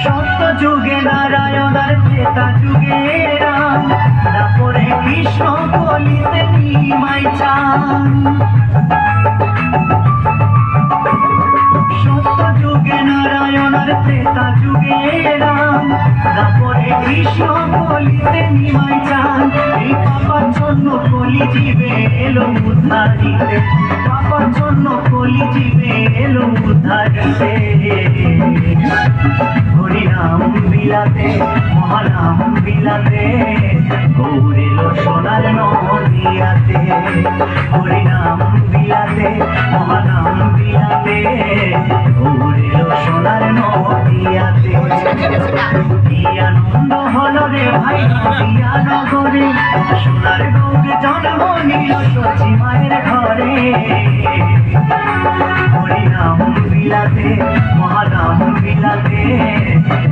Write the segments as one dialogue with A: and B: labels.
A: সত্য যুগে নারায়ণ আর ত্রেতা যুগে রাম, তারপরে কৃষ্ণ কলিতে নিমাই চান। সত্য যুগে নারায়ণ আর ত্রেতা যুগে রাম, তারপরে কৃষ্ণ কলিতে নিমাই চান। এই পাপার জন্য কলি জীবে এলো উদ্ধার দিতে, পাপার জন্য কলি জীবে এলো উদ্ধার দিতে। হরিনাম বিলাতে মহানাম বিলাতে, গৌর এলো সোনার নদিয়াতে। হরিনাম বিলাতে মহানাম বিলাতে, গৌর এলো সোনার নদিয়াতে। কি আনন্দ হলো রে ভাই নদিয়া নগরে, সোনার গৌরে জন্ম নিল সচি মায়ের ঘরে। হরিনাম বিলাতে মহানাম বিলাতে,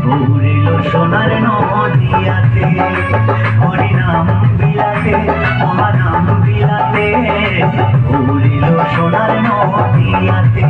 A: গৌর এলো সোনার নদিয়াতে। হরিনাম বিলাতে মহানাম বিলাতে, গৌর এলো সোনার নদিয়াতে।